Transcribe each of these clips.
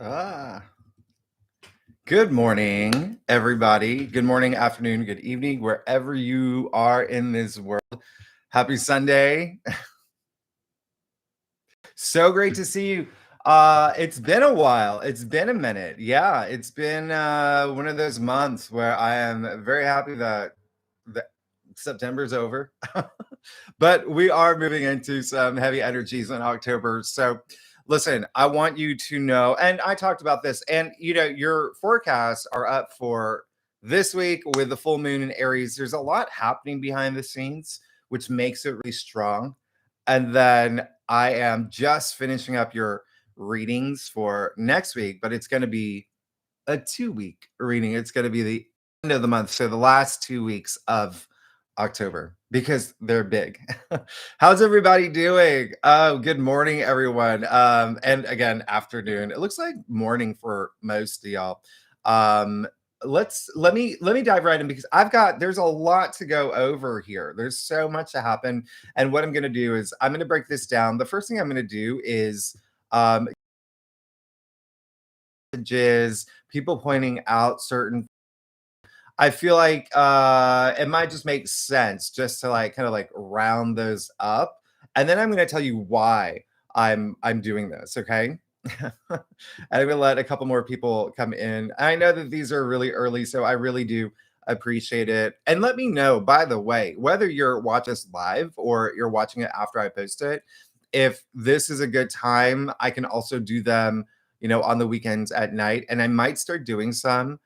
Ah, good morning, everybody. Good morning, afternoon, good evening, wherever you are in this world. Happy Sunday. So great to see you. It's been a while. It's been a minute. Yeah, it's been one of those months where I am very happy that September's over. But we are moving into some heavy energies in October. So listen, I want you to know, and I talked about this, and your forecasts are up for this week with the full moon in Aries. There's a lot happening behind the scenes, which makes it really strong. And then I am just finishing up your readings for next week, but it's going to be a 2 week reading. It's going to be the end of the month. So the last 2 weeks of October because they're big. How's everybody doing? Oh, good morning, everyone. And again, afternoon. It looks like morning for most of y'all. Let me dive right in because there's a lot to go over here. There's so much to happen. And what I'm gonna do is I'm gonna break this down. The first thing I'm gonna do is messages, people pointing out certain. I feel like it might just make sense just to like kind of like round those up, and then I'm going to tell you why I'm doing this. Okay, and I'm going to let a couple more people come in. I know that these are really early, so I really do appreciate it. And let me know, by the way, whether you're watching this live or you're watching it after I post it. If this is a good time, I can also do them, on the weekends at night, and I might start doing some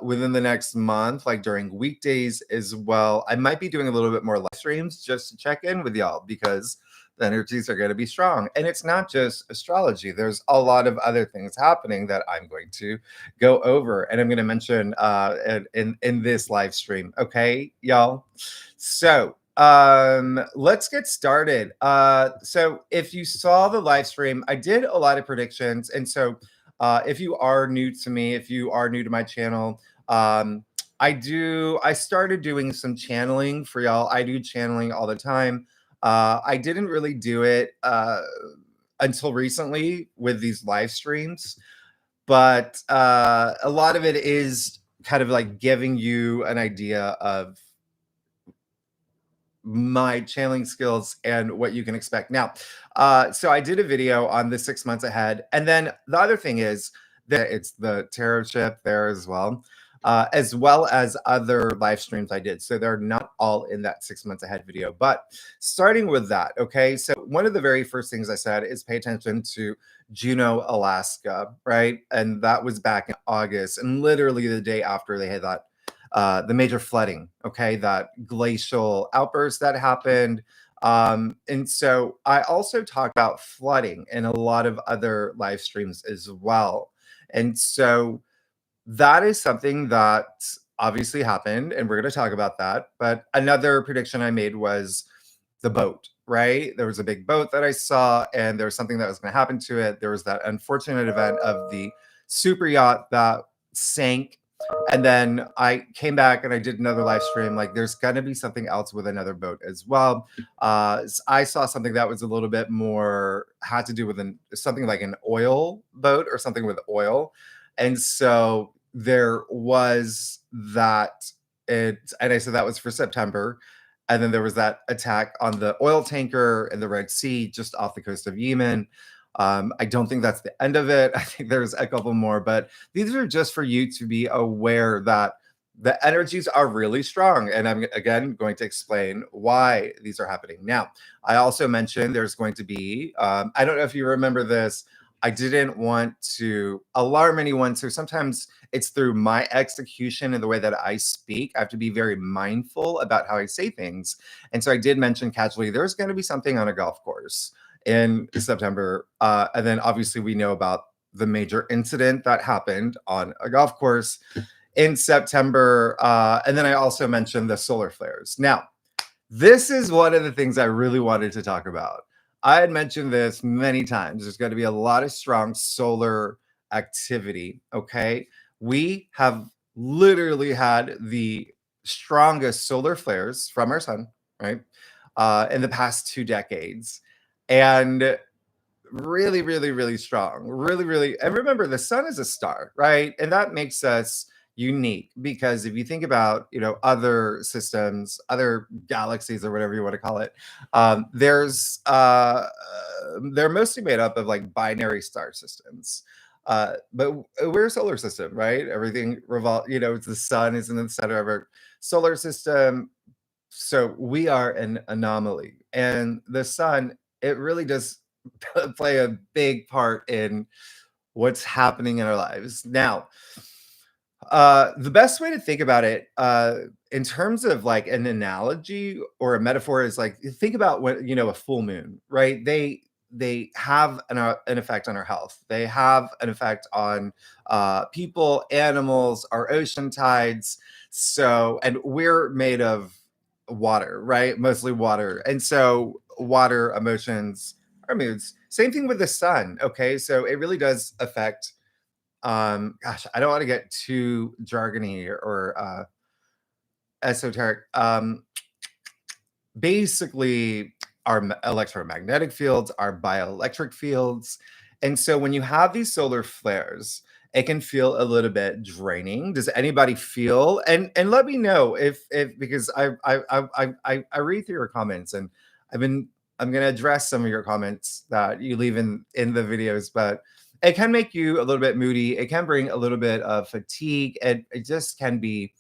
within the next month, like during weekdays as well. I might be doing a little bit more live streams just to check in with y'all because the energies are going to be strong. And it's not just astrology, there's a lot of other things happening that I'm going to go over and I'm going to mention in this live stream. Okay, y'all. So let's get started. So if you saw the live stream, I did a lot of predictions. And so if you are new to me, if you are new to my channel, I started doing some channeling for y'all. I do channeling all the time. I didn't really do it until recently with these live streams, but a lot of it is kind of like giving you an idea of my channeling skills and what you can expect. Now, so I did a video on the 6 months ahead. And then the other thing is that it's the tarot ship there as well as other live streams I did. So they're not all in that 6 months ahead video. But starting with that, okay. So one of the very first things I said is pay attention to Juneau, Alaska, right? And that was back in August. And literally the day after they had the major flooding, okay, that glacial outburst that happened. And so I also talked about flooding in a lot of other live streams as well. And so that is something that obviously happened, and we're going to talk about that. But another prediction I made was the boat, right? There was a big boat that I saw, and there was something that was going to happen to it. There was that unfortunate event of the super yacht that sank. And then I came back and I did another live stream. Like, there's going to be something else with another boat as well. I saw something that was a little bit more, had to do with something like an oil boat or something with oil. And so there was that. And I said that was for September. And then there was that attack on the oil tanker in the Red Sea, just off the coast of Yemen. I don't think that's the end of it. I think there's a couple more, but these are just for you to be aware that the energies are really strong. And I'm again going to explain why these are happening. Now, I also mentioned there's going to be, I don't know if you remember this. I didn't want to alarm anyone. So sometimes it's through my execution and the way that I speak. I have to be very mindful about how I say things. And so I did mention casually, there's going to be something on a golf course in September. And then obviously we know about the major incident that happened on a golf course in September. And then I also mentioned the solar flares. Now, this is one of the things I really wanted to talk about. I had mentioned this many times. There's going to be a lot of strong solar activity. Okay. We have literally had the strongest solar flares from our sun, right? In the past 2 decades. And really, really, really strong. Really, really. And remember, the sun is a star, right? And that makes us unique because if you think about, other systems, other galaxies, or whatever you want to call it, they're mostly made up of like binary star systems. But we're a solar system, right? Everything revolves, it's the sun is in the center of our solar system. So we are an anomaly. And the sun, it really does play a big part in what's happening in our lives. Now, the best way to think about it, in terms of like an analogy or a metaphor, is like think about what a full moon, right? They have an effect on our health. They have an effect on people, animals, our ocean tides. So, and we're made of water, right? Mostly water, and so water, emotions, our moods. Same thing with the sun. Okay, so it really does affect gosh, I don't want to get too jargony or esoteric. Basically, our electromagnetic fields, our bioelectric fields. And so when you have these solar flares, it can feel a little bit draining. Does anybody feel? And let me know if because I read through your comments, and I've been I'm gonna address some of your comments that you leave in the videos, but it can make you a little bit moody. It can bring a little bit of fatigue, and it just can be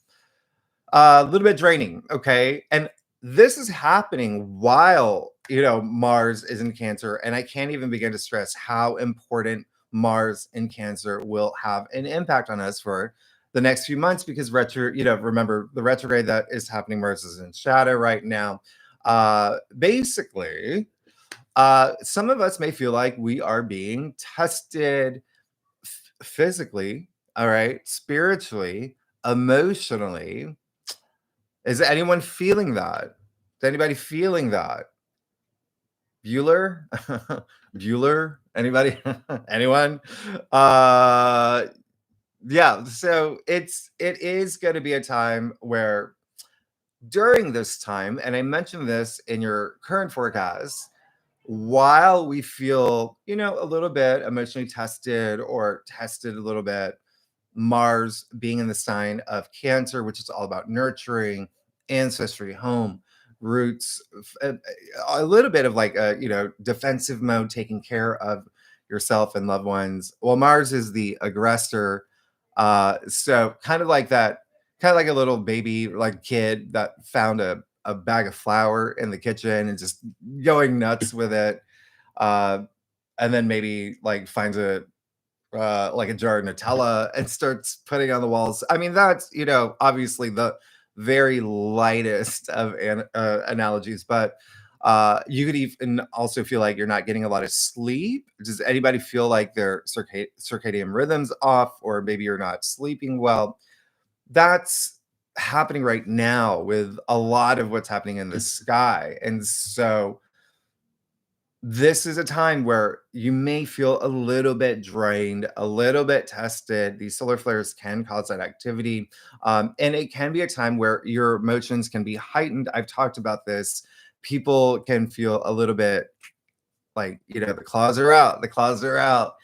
a little bit draining. Okay. And this is happening while, Mars is in Cancer. And I can't even begin to stress how important Mars in Cancer will have an impact on us for the next few months because remember the retrograde that is happening, Mars is in shadow right now. Basically, some of us may feel like we are being tested physically, all right, spiritually, emotionally. Is anyone feeling that? Is anybody feeling that? Bueller? Bueller? Anybody? Anyone? Uh yeah, so it is going to be a time where during this time, and I mentioned this in your current forecast, while we feel, a little bit emotionally tested or tested a little bit, Mars being in the sign of Cancer, which is all about nurturing, ancestry, home, roots, a little bit of like a defensive mode, taking care of yourself and loved ones. Well, Mars is the aggressor, so kind of like that, kind of like a little baby, like kid that found a bag of flour in the kitchen and just going nuts with it, uh, and then maybe like finds like a jar of Nutella and starts putting on the walls. I mean, that's, obviously the very lightest of analogies, but you could even also feel like you're not getting a lot of sleep. Does anybody feel like their circadian rhythms off, or maybe you're not sleeping well? That's happening right now with a lot of what's happening in the sky. And so this is a time where you may feel a little bit drained, a little bit tested. These solar flares can cause that activity. And it can be a time where your emotions can be heightened. I've talked about this. People can feel a little bit like, the claws are out, the claws are out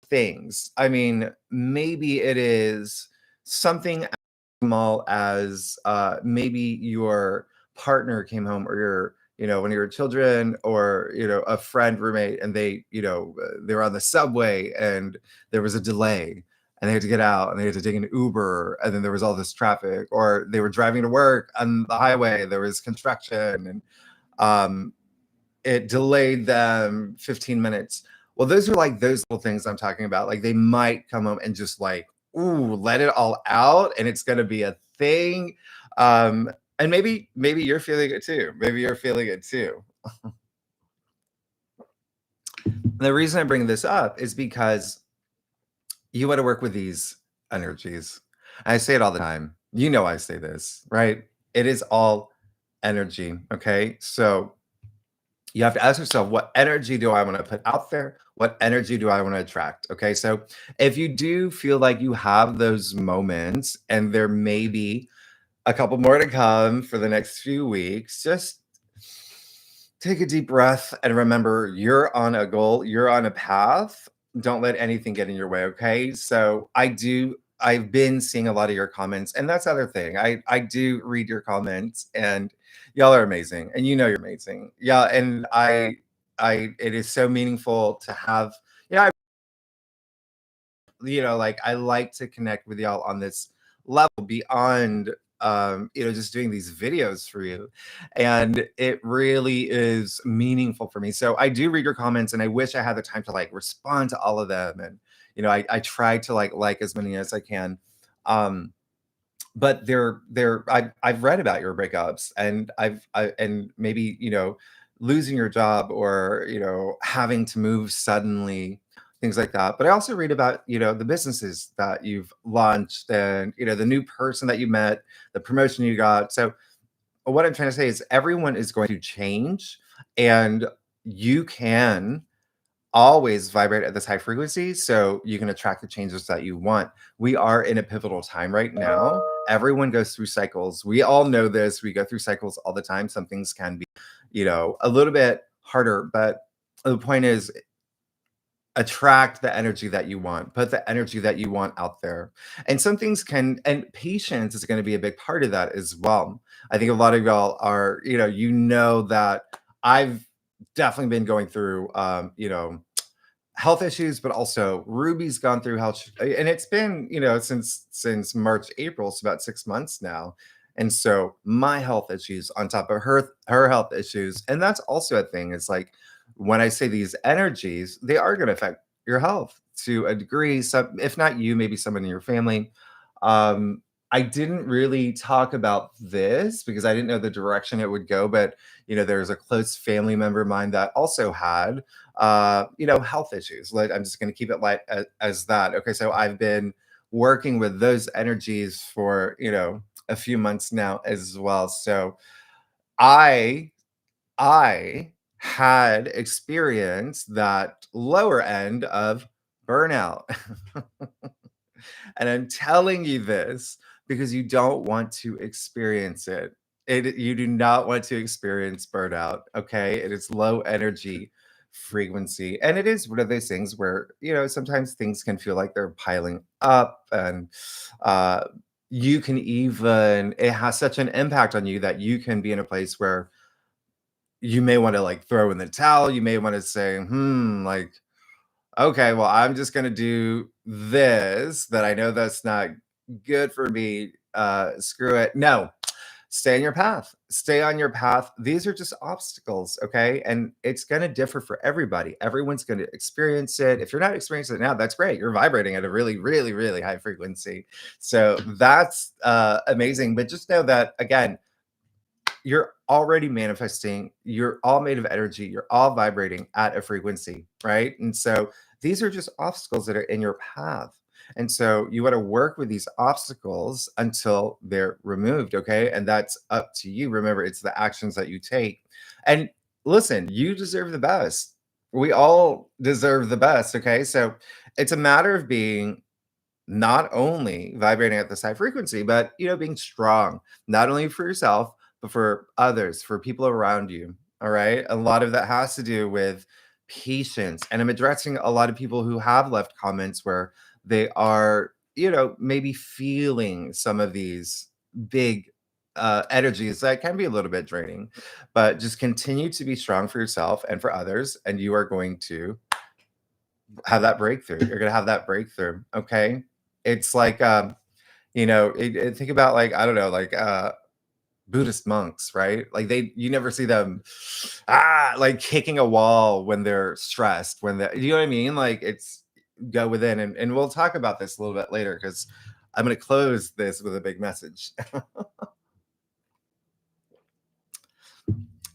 things. I mean, maybe it is something as small as maybe your partner came home, or your, one of your children, or a friend, roommate, and they were on the subway and there was a delay and they had to get out and they had to take an Uber, and then there was all this traffic, or they were driving to work on the highway, there was construction, and um it delayed them 15 minutes. Well, those are like those little things I'm talking about. Like they might come home and just like, ooh, let it all out, and it's going to be a thing. And maybe you're feeling it too. Maybe you're feeling it too. The reason I bring this up is because you want to work with these energies. I say it all the time. I say this, right? It is all energy. Okay. So you have to ask yourself, what energy do I want to put out there? What energy do I want to attract? Okay. So if you do feel like you have those moments, and there may be a couple more to come for the next few weeks, just Take a deep breath and remember you're on a goal, you're on a path. Don't let anything get in your way, okay? So I've been seeing a lot of your comments, and that's the other thing. I do read your comments, and y'all are amazing, and you know you're amazing. Yeah, and I it is so meaningful to have, yeah, like I like to connect with y'all on this level beyond just doing these videos for you. And it really is meaningful for me. So I do read your comments and I wish I had the time to like respond to all of them. And I try to like as many as I can. Um but I've read about your breakups and and maybe losing your job or having to move suddenly, things like that. But I also read about the businesses that you've launched and the new person that you met, the promotion you got. So what I'm trying to say is everyone is going to change, and you can always vibrate at this high frequency so you can attract the changes that you want. We are in a pivotal time right now. Everyone goes through cycles. We all know this. We go through cycles all the time. Some things can be, a little bit harder, but the point is attract the energy that you want, put the energy that you want out there. And some things can, and patience is going to be a big part of that as well. I think a lot of y'all are, that I've definitely been going through, health issues, but also Ruby's gone through health, and it's been since March, April, so about 6 months now. And so my health issues on top of her health issues, and that's also a thing. It's like when I say these energies, they are going to affect your health to a degree. Some, if not you, maybe someone in your family. Um, I didn't really talk about this because I didn't know the direction it would go, but there's a close family member of mine that also had health issues. Like, I'm just going to keep it light as that. Okay, so I've been working with those energies for a few months now as well. So I I had experienced that lower end of burnout. And I'm telling you this because you don't want to experience it. You do not want to experience burnout, okay? It is low energy frequency. And it is one of those things where, sometimes things can feel like they're piling up, and uh you can even it has such an impact on you that you can be in a place where you may want to like throw in the towel. You may want to say, like, okay, well, I'm just gonna do this that I know that's not good for me. Screw it. No, stay on your path. Stay on your path. These are just obstacles, okay? And it's gonna differ for everybody. Everyone's gonna experience it. If you're not experiencing it now, that's great. You're vibrating at a really, really, really high frequency. So that's amazing. But just know that again, you're already manifesting. You're all made of energy. You're all vibrating at a frequency, right? And so these are just obstacles that are in your path. And so you want to work with these obstacles until they're removed, okay? And that's up to you. Remember, it's the actions that you take. And listen, you deserve the best. We all deserve the best, okay? So it's a matter of being not only vibrating at this high frequency, but being strong, not only for yourself, but for others, for people around you. All right. A lot of that has to do with patience. And I'm addressing a lot of people who have left comments where they are, maybe feeling some of these big energies that can be a little bit draining, but just continue to be strong for yourself and for others. And you are going to have that breakthrough. You're going to have that breakthrough. Okay. It's like, think about like, I don't know, like Buddhist monks, right? Like you never see them like kicking a wall when they're stressed, when they you know what I mean? Like it's go within, and we'll talk about this a little bit later because I'm gonna close this with a big message.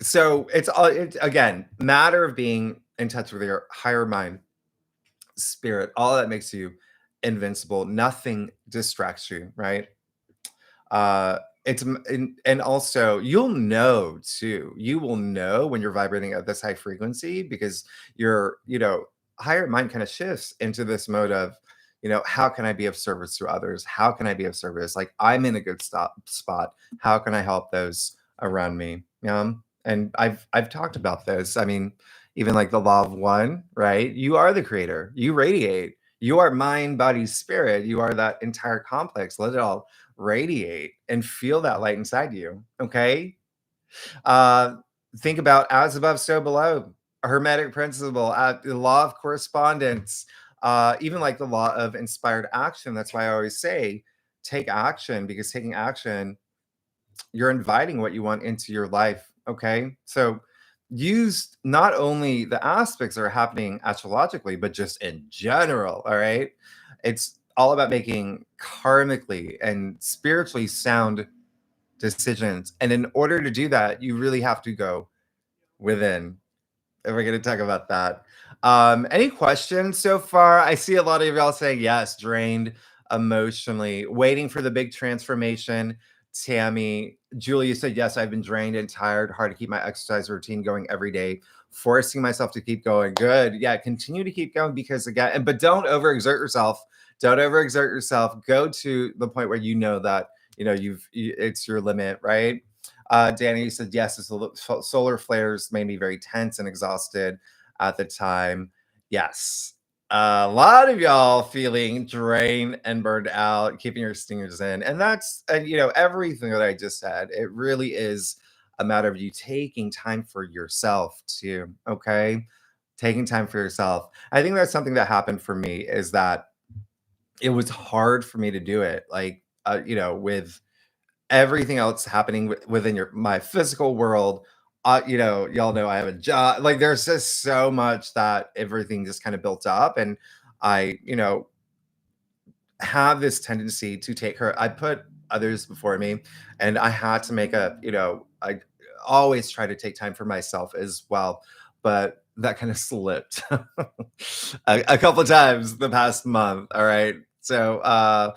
So it's again matter of being in touch with your higher mind, spirit, all that makes you invincible. Nothing distracts you, right? And also you'll know too. You will know when you're vibrating at this high frequency because your, higher mind kind of shifts into this mode of, how can I be of service to others? How can I be of service? Like I'm in a good spot. How can I help those around me? And I've talked about this. I mean, even like the law of one, right? You are the creator. You radiate. You are mind, body, spirit. You are that entire complex. Let it all radiate and feel that light inside you. Okay. Uh, think about as above, so below. A hermetic principle, the law of correspondence, even like the law of inspired action. That's why I always say take action, because taking action, you're inviting what you want into your life. Okay. So use not only the aspects that are happening astrologically, but just in general. All right. It's all about making karmically and spiritually sound decisions. And in order to do that, you really have to go within. And we're going to talk about that. Any questions so far? I see a lot of y'all saying yes, drained emotionally, waiting for the big transformation. Tammy, Julia said yes, I've been drained and tired, hard to keep my exercise routine going every day, forcing myself to keep going. Good. Yeah, continue to keep going because again, but don't overexert yourself. Don't overexert yourself. Go to the point where you know that, it's your limit, right? Danny said, yes, the solar flares made me very tense and exhausted at the time. Yes. A lot of y'all feeling drained and burned out, keeping your stingers in. And that's, everything that I just said, it really is a matter of you taking time for yourself too. Okay. Taking time for yourself. I think that's something that happened for me is that it was hard for me to do it. Like, with everything else happening within my physical world. Y'all know I have a job. Like, there's just so much that everything just kind of built up, and I, have this tendency to take her. I put others before me, and I had to make I always try to take time for myself as well, but that kind of slipped a couple of times the past month. All right, so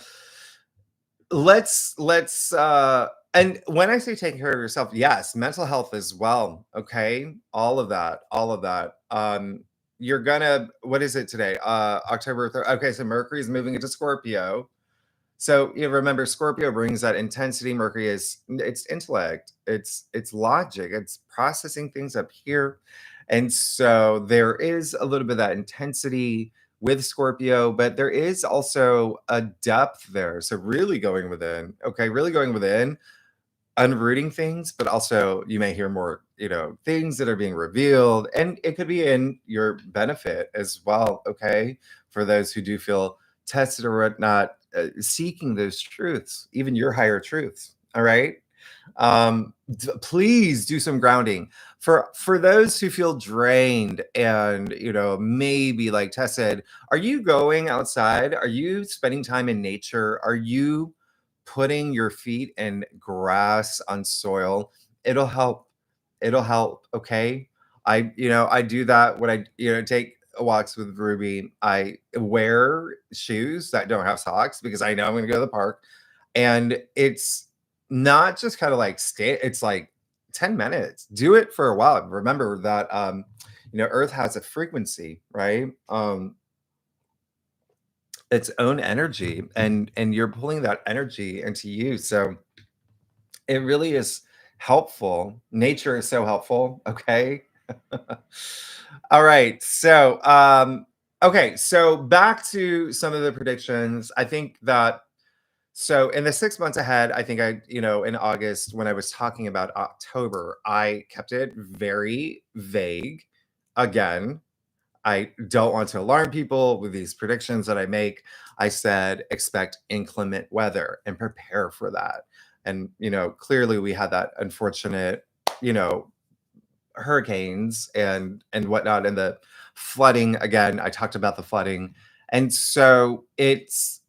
and when I say taking care of yourself, yes, mental health as well. Okay. All of that. You're gonna, what is it today? October 3rd. Okay, so Mercury is moving into Scorpio. So you remember Scorpio brings that intensity. Mercury it's intellect, it's logic, it's processing things up here. And so there is a little bit of that intensity with Scorpio, but there is also a depth there. So really going within, okay, really going within, unrooting things, but also you may hear more, things that are being revealed, and it could be in your benefit as well. Okay, for those who do feel tested or whatnot, seeking those truths, even your higher truths. All right. Please do some grounding for those who feel drained and maybe like Tess said. Are you going outside? Are you spending time in nature? Are you putting your feet in grass on soil? It'll help. It'll help. Okay. I do that when I take walks with Ruby. I wear shoes that don't have socks because I know I'm going to go to the park, and it's not just kind of like stay. It's like 10 minutes. Do it for a while. Remember that Earth has a frequency, right? Its own energy, and you're pulling that energy into you. So it really is helpful. Nature is so helpful. Okay. All right. So okay, so back to some of the predictions. I think that so in the 6 months ahead, I think in August, when I was talking about October, I kept it very vague. Again, I don't want to alarm people with these predictions that I make. I said, expect inclement weather and prepare for that. And, clearly we had that unfortunate, you know, hurricanes and whatnot, and the flooding. Again, I talked about the flooding. And so it's,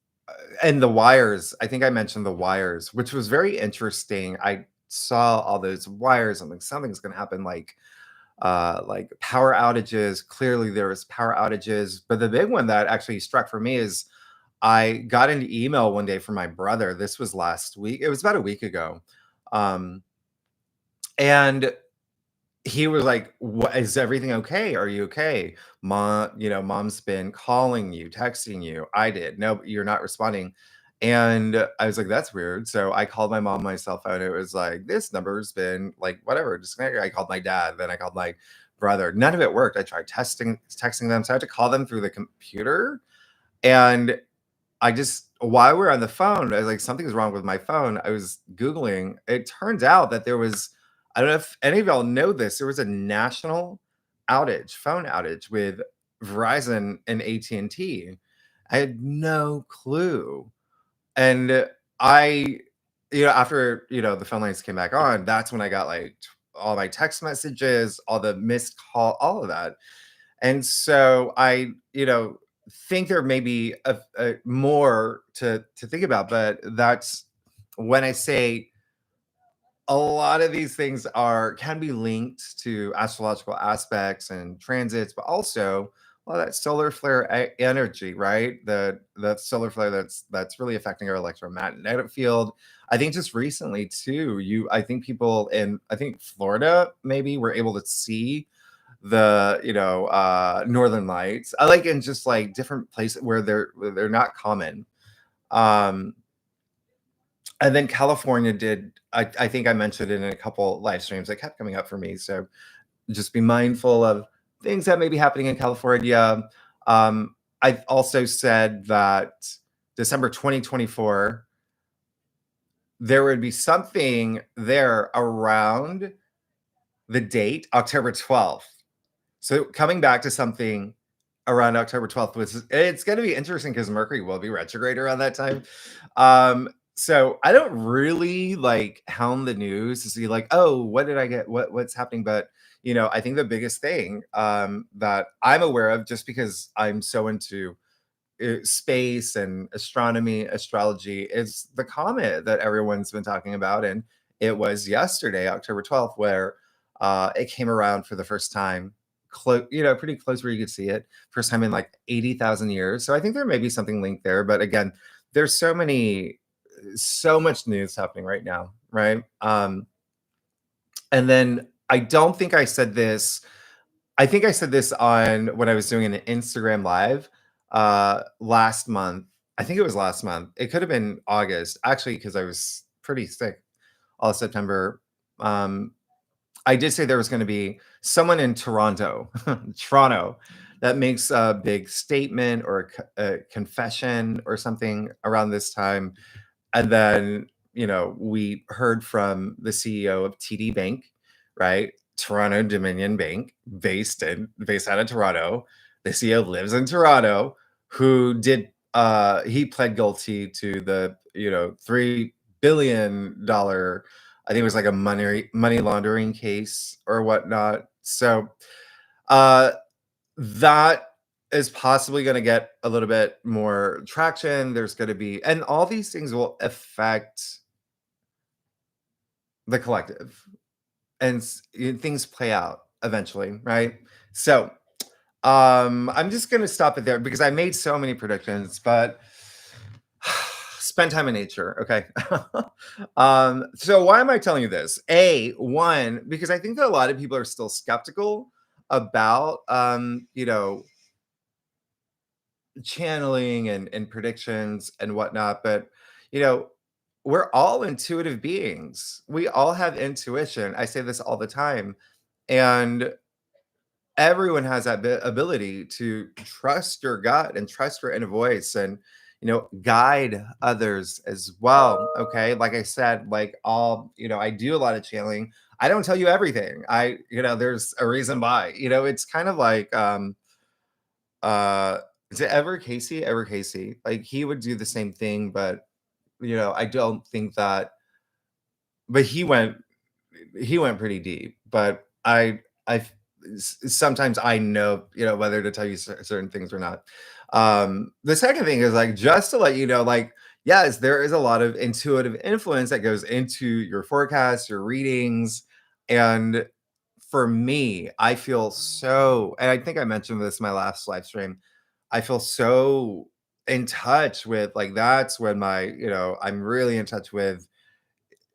and the wires, I think I mentioned the wires, which was very interesting. I saw all those wires. I'm like, something's going to happen, like power outages. Clearly there was power outages, but the big one that actually struck for me is I got an email one day from my brother. This was last week. It was about a week ago. Um, and he was like, "What, is everything okay? Are you okay? Mom's been calling you, texting you. I did. No, you're not responding." And I was like, that's weird. So I called my mom on my cell phone. It was like, this number's been like, whatever, disconnected. I called my dad. Then I called my brother. None of it worked. I tried texting them. So I had to call them through the computer. And I just, while we were on the phone, I was like, something's wrong with my phone. I was Googling. It turns out that there was, I don't know if any of y'all know this, there was a national outage, phone outage with Verizon and AT&T. I had no clue. And I, after, the phone lines came back on, that's when I got like all my text messages, all the missed call, all of that. And so I, think there may be a more to think about, but that's when I say a lot of these things can be linked to astrological aspects and transits, but also well that solar flare energy, right? The solar flare that's really affecting our electromagnetic field. I think just recently too, I think people in I think Florida maybe were able to see the northern lights. I like in just like different places where they're not common. um and then California did, I think I mentioned it in a couple live streams that kept coming up for me. So just be mindful of things that may be happening in California. I also said that December 2024, there would be something there around the date, October 12th. So coming back to something around October 12th, it's going to be interesting because Mercury will be retrograde around that time. So I don't really like hound the news to see like, oh, what did I get? What's happening? But I think the biggest thing that I'm aware of, just because I'm so into space and astronomy, astrology, is the comet that everyone's been talking about. And it was yesterday, October 12th, where it came around for the first time, pretty close where you could see it, first time in like 80,000 years. So I think there may be something linked there. But again, there's so much news happening right now, right? And then I don't think I said this. I think I said this on when I was doing an Instagram live last month. I think it was last month. It could have been August, actually, because I was pretty sick all of September. Um, I did say there was going to be someone in Toronto, Toronto, that makes a big statement or a confession or something around this time. And then, we heard from the CEO of TD Bank, right? Toronto Dominion Bank, based out of Toronto. The CEO lives in Toronto, who did he pled guilty to the, $3 billion, I think it was like a money laundering case or whatnot. So uh that is possibly going to get a little bit more traction. There's going to be, and all these things will affect the collective, and things play out eventually, right? So, I'm just going to stop it there because I made so many predictions, but spend time in nature, okay? So why am I telling you this? One, because I think that a lot of people are still skeptical about, channeling and predictions and whatnot. But you know we're all intuitive beings, we all have intuition. I say this all the time. And everyone has that ability to trust your gut and trust your inner voice, and guide others as well. Okay, like I said, like I do a lot of channeling. I don't tell you everything. There's a reason why. It's kind of like uh is it ever Casey, like he would do the same thing, but I don't think that, but he went pretty deep. But I sometimes I know whether to tell you certain things or not. The second thing is, like, just to let you know, like, yes, there is a lot of intuitive influence that goes into your forecast, your readings. And for me, I feel so, and I think I mentioned this in my last live stream, I feel so in touch with, like, that's when I'm really in touch with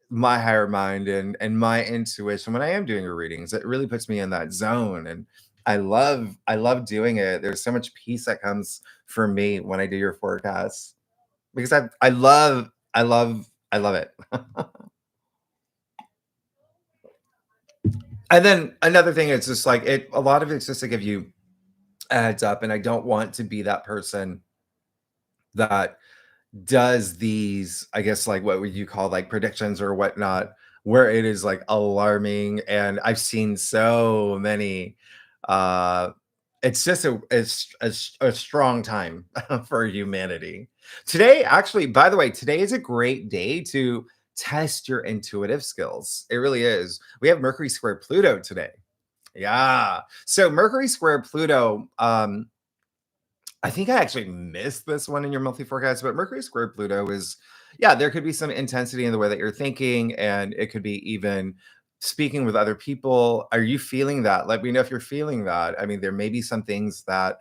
my higher mind and my intuition when I am doing your readings. It really puts me in that zone. And I love doing it. There's so much peace that comes for me when I do your forecasts. because I love it. And then another thing is just like it a lot of it's just to give you a heads up, and I don't want to be that person that does these, I guess, like what would you call like predictions or whatnot, where it is like alarming. And I've seen so many. Uh, it's just a strong time for humanity. Today, actually, by the way, today is a great day to test your intuitive skills. It really is. We have Mercury square Pluto today. Yeah. So Mercury square Pluto, I think I actually missed this one in your monthly forecast, but Mercury square Pluto is, yeah, there could be some intensity in the way that you're thinking, and it could be even speaking with other people. Are you feeling that? Let me know if you're feeling that. I mean, there may be some things that,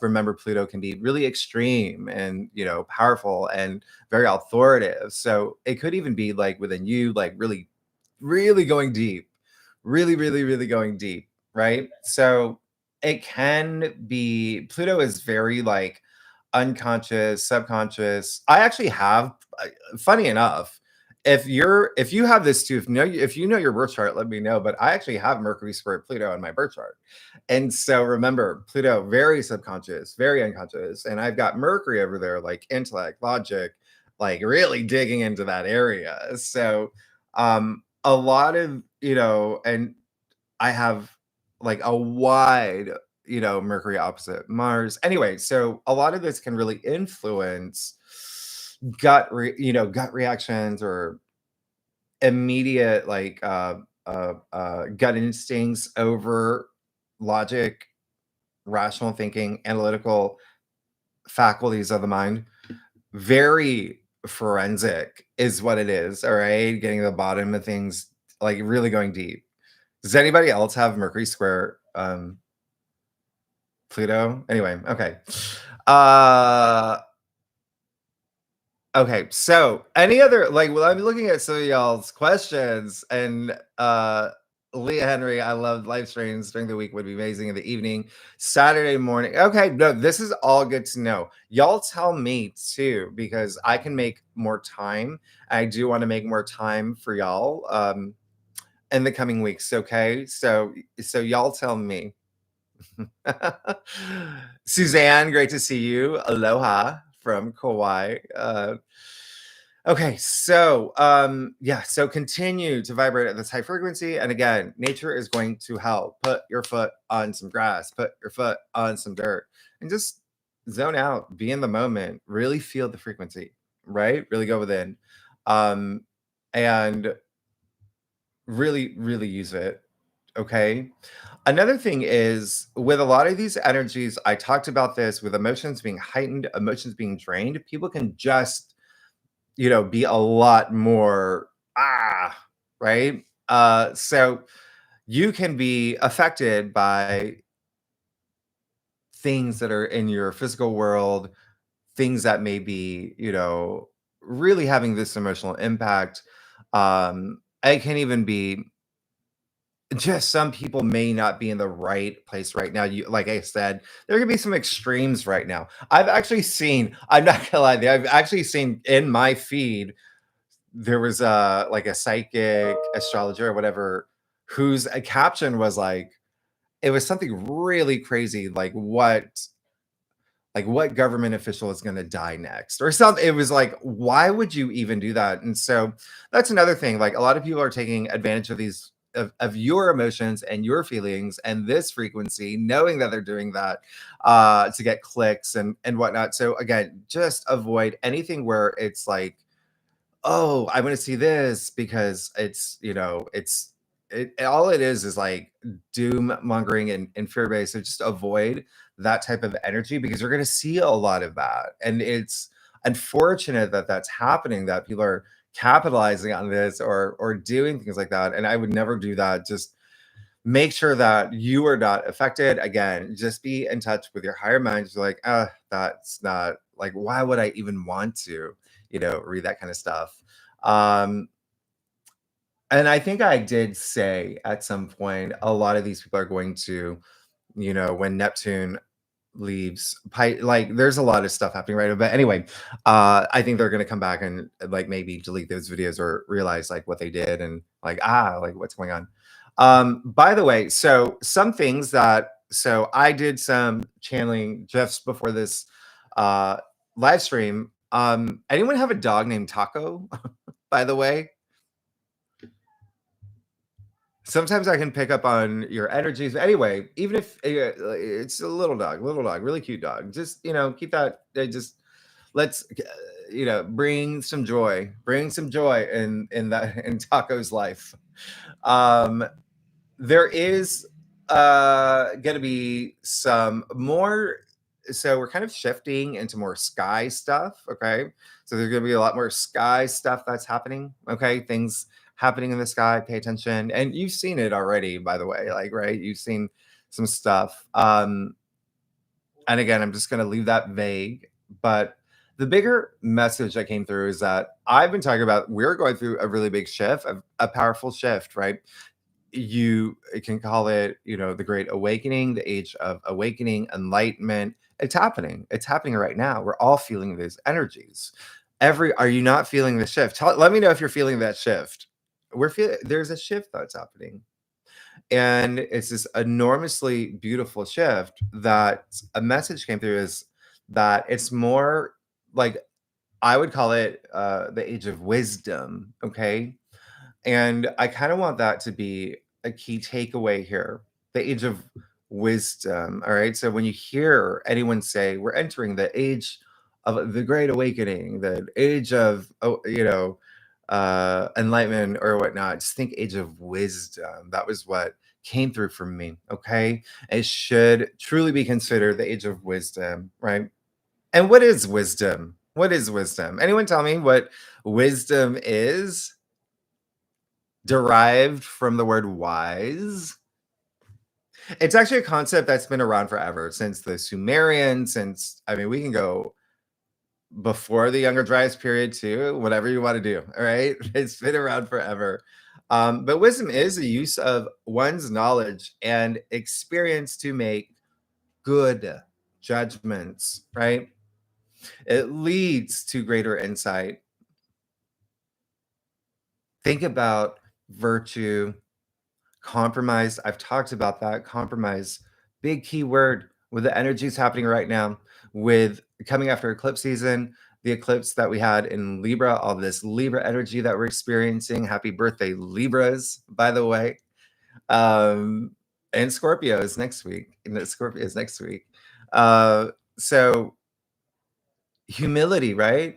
remember, Pluto can be really extreme and, powerful and very authoritative. So it could even be like within you, like really, really going deep, really, really, really going deep, right? So it can be Pluto is very like unconscious, subconscious. I actually have funny enough, if you have this too, if you know your birth chart, let me know. But I actually have Mercury square Pluto in my birth chart. And so remember, Pluto, very subconscious, very unconscious. And I've got Mercury over there, like intellect, logic, like really digging into that area. So a lot of, and I have like a wide, Mercury opposite Mars. Anyway, so a lot of this can really influence gut reactions or immediate like gut instincts over logic, rational thinking, analytical faculties of the mind. Very forensic is what it is. All right, getting to the bottom of things, like really going deep. Does anybody else have Mercury square Pluto? Anyway, okay. Uh okay, so any other like well, I'm looking at some of y'all's questions and Leah Henry, I love live streams during the week would be amazing in the evening. Saturday morning. Okay, no, this is all good to know. Y'all tell me too, because I can make more time. I do want to make more time for y'all in the coming weeks. Okay. So y'all tell me. Suzanne, great to see you. Aloha from Kauai. Okay, so yeah, so continue to vibrate at this high frequency. And again, nature is going to help. Put your foot on some grass, put your foot on some dirt, and just zone out, be in the moment, really feel the frequency, right? Really go within. Um, and really, really use it. Okay. Another thing is with a lot of these energies, I talked about this with emotions being heightened, emotions being drained, people can just, be a lot more, right? So you can be affected by things that are in your physical world, things that may be, really having this emotional impact. It can even be just some people may not be in the right place right now. You like I said, there could be some extremes right now. I've actually seen, I'm not gonna lie to you, I've actually seen in my feed, there was a like a psychic astrologer or whatever, whose caption was like, it was something really crazy, like what government official is going to die next or something. It was like, why would you even do that? And so that's another thing, like a lot of people are taking advantage of these of your emotions and your feelings and this frequency, knowing that they're doing that to get clicks and whatnot. So again, just avoid anything where it's like, oh, I want to see this because all it is like doom mongering and fear based. So just avoid that type of energy because you're going to see a lot of that. And it's unfortunate that that's happening, that people are capitalizing on this or doing things like that. And I would never do that. Just make sure that you are not affected. Again, just be in touch with your higher mind. You're like, that's not like, why would I even want to, read that kind of stuff? Um, and I think I did say at some point, a lot of these people are going to, when Neptune leaves. Like there's a lot of stuff happening right now. But anyway, I think they're gonna come back and like maybe delete those videos or realize like what they did and like like what's going on. By the way, so some things that so I did some channeling just before this uh live stream. Anyone have a dog named Taco? By the way, sometimes I can pick up on your energies. But anyway, even if it's a little dog, really cute dog, just keep that. Just let's bring some joy in that in Taco's life. Um, there is going to be some more, so we're kind of shifting into more sky stuff. Okay, so there's going to be a lot more sky stuff that's happening. Okay, things happening in the sky, pay attention. And you've seen it already, by the way, like, right, you've seen some stuff. And again, I'm just going to leave that vague, but the bigger message that came through is that I've been talking about we're going through a really big shift, a powerful shift, right? You can call it, the great awakening, the age of awakening, enlightenment. It's happening right now. We're all feeling these energies. Are you not feeling the shift? Let me know if you're feeling that shift. There's a shift that's happening, and it's this enormously beautiful shift that a message came through is that it's more like, I would call it the age of wisdom. Okay, and I kind of want that to be a key takeaway here, the age of wisdom. All right. So when you hear anyone say, we're entering the age of the great awakening, the age of, enlightenment or whatnot, just think age of wisdom. That was what came through for me. Okay. It should truly be considered the age of wisdom. Right. And what is wisdom? What is wisdom? Anyone tell me what wisdom is? Derived from the word wise. It's actually a concept that's been around forever, since the Sumerians, we can go before the Younger Dryas period too, whatever you want to do. All right. It's been around forever. But wisdom is the use of one's knowledge and experience to make good judgments, right? It leads to greater insight. Think about virtue, compromise. I've talked about that. Compromise, big key word with the energies happening right now, with coming after eclipse season, the eclipse that we had in Libra, all this Libra energy that we're experiencing. Happy birthday, Libras, by the way. And Scorpio is next week. Scorpio is next week. So humility, right?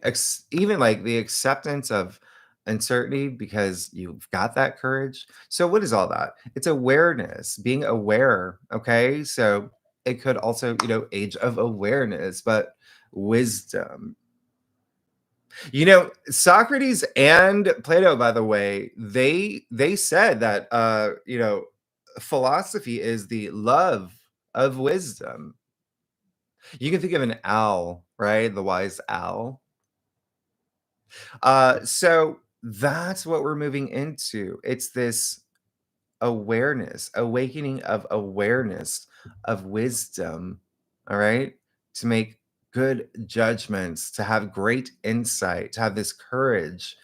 Even like the acceptance of uncertainty because you've got that courage. So, what is all that? It's awareness, being aware. Okay. So, it could also, age of awareness, but wisdom. Socrates and Plato, by the way, they said that philosophy is the love of wisdom. You can think of an owl, right? The wise owl. So that's what we're moving into. It's this awareness, awakening of awareness of wisdom. All right. To make good judgments, to have great insight, to have this courage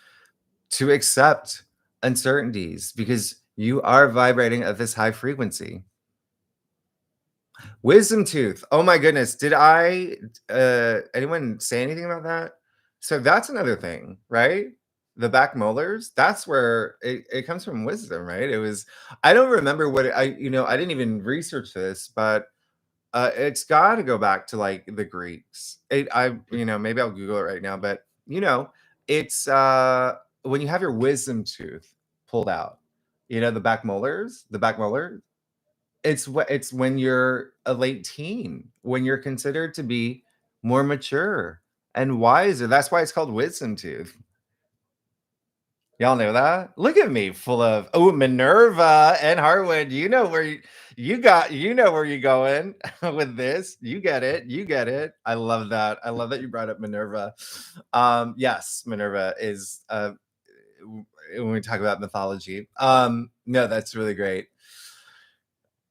to accept uncertainties because you are vibrating at this high frequency. Wisdom tooth. Oh my goodness. Did anyone say anything about that? So that's another thing, right? The back molars, that's where it comes from wisdom, right? I don't remember I didn't even research this, but it's got to go back to like the Greeks. Maybe I'll Google it right now, but it's when you have your wisdom tooth pulled out, the back molar, it's when you're a late teen, when you're considered to be more mature and wiser. That's why it's called wisdom tooth. Y'all know that? Look at me, full of Minerva and Harwood. You know where you're going with this. You get it. You get it. I love that. I love that you brought up Minerva. Yes, Minerva is when we talk about mythology. No, that's really great.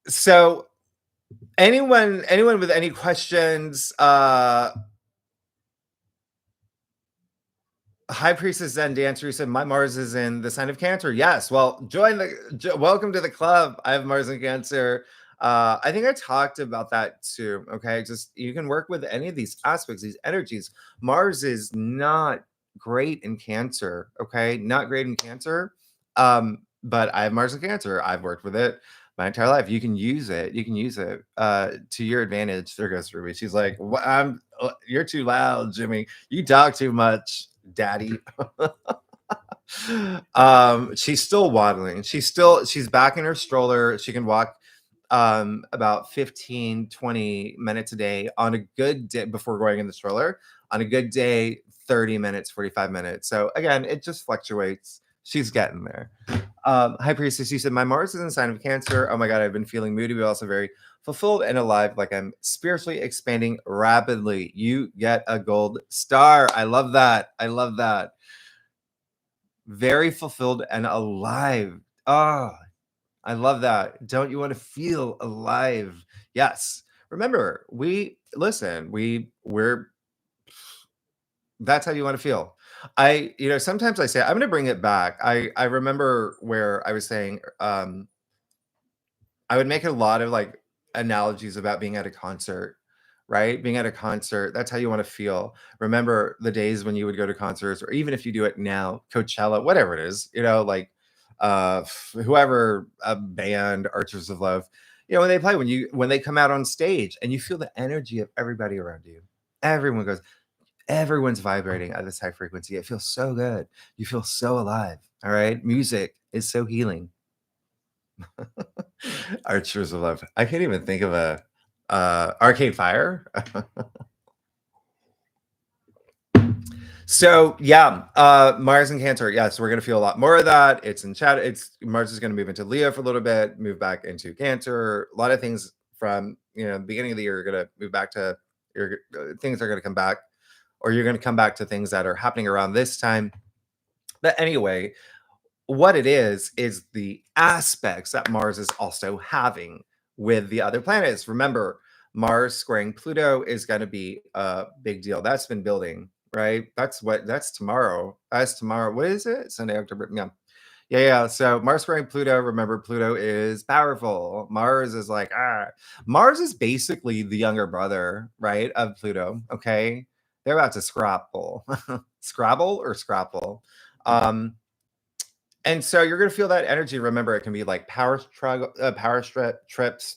So Anyone with any questions? High Priestess Zen Dancer said, "My Mars is in the sign of Cancer." Yes. Well, welcome to the club. I have Mars in Cancer. I think I talked about that too. Okay. Just you can work with any of these aspects, these energies. Mars is not great in Cancer. Okay. Not great in Cancer. But I have Mars in Cancer. I've worked with it my entire life. You can use it. You can use it to your advantage. There goes Ruby. She's like, you're too loud, Jimmy. You talk too much, daddy. She's still waddling. She's back in her stroller. She can walk about 15-20 minutes a day on a good day before going in the stroller. On a good day, 30 minutes, 45 minutes. So again, it just fluctuates. She's getting there. High Priestess, you said, my Mars is in sign of Cancer. Oh my God, I've been feeling moody, but also very fulfilled and alive, like I'm spiritually expanding rapidly. You get a gold star. I love that. I love that. Very fulfilled and alive. Oh, I love that. Don't you want to feel alive? Yes. Remember, we're that's how you want to feel. Sometimes I say, I'm going to bring it back. I remember where I was saying, I would make a lot of like analogies about being at a concert, right? Being at a concert, that's how you want to feel. Remember the days when you would go to concerts, or even if you do it now, Coachella, whatever it is, like whoever, a band, Archers of Love, when they play, when they come out on stage and you feel the energy of everybody around you, everyone goes, everyone's vibrating at this high frequency. It feels so good. You feel so alive. All right. Music is so healing. Archers of Love. I can't even think of a Arcade Fire. So yeah, Mars and Cancer. Yes, we're gonna feel a lot more of that. It's in chat. Mars is gonna move into Leo for a little bit, move back into Cancer. A lot of things from the beginning of the year are gonna move back to your things are gonna come back, or you're gonna come back to things that are happening around this time. But anyway, what it is the aspects that Mars is also having with the other planets. Remember, Mars squaring Pluto is going to be a big deal. That's been building, right? That's tomorrow. That's tomorrow. What is it? Sunday, October. Yeah. Yeah. So Mars squaring Pluto. Remember, Pluto is powerful. Mars is like, Mars is basically the younger brother, right, of Pluto. Okay. They're about to scrabble. Scrabble or scrapple. And so you're going to feel that energy. Remember, it can be like trips,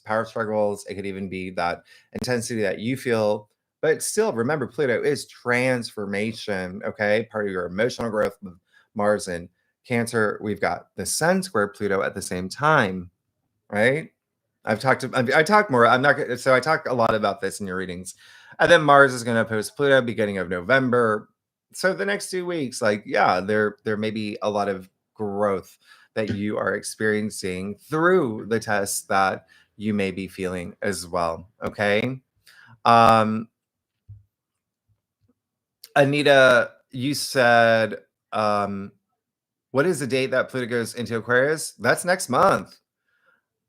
power struggles. It could even be that intensity that you feel. But still, remember, Pluto is transformation. Okay, part of your emotional growth with Mars and Cancer. We've got the Sun square Pluto at the same time, right? I talk more. I'm not so I talk a lot about this in your readings. And then Mars is going to oppose Pluto beginning of November. So the next 2 weeks, like, yeah, there may be a lot of growth that you are experiencing through the tests that you may be feeling as well. Okay. Anita, you said, what is the date that Pluto goes into Aquarius? That's next month.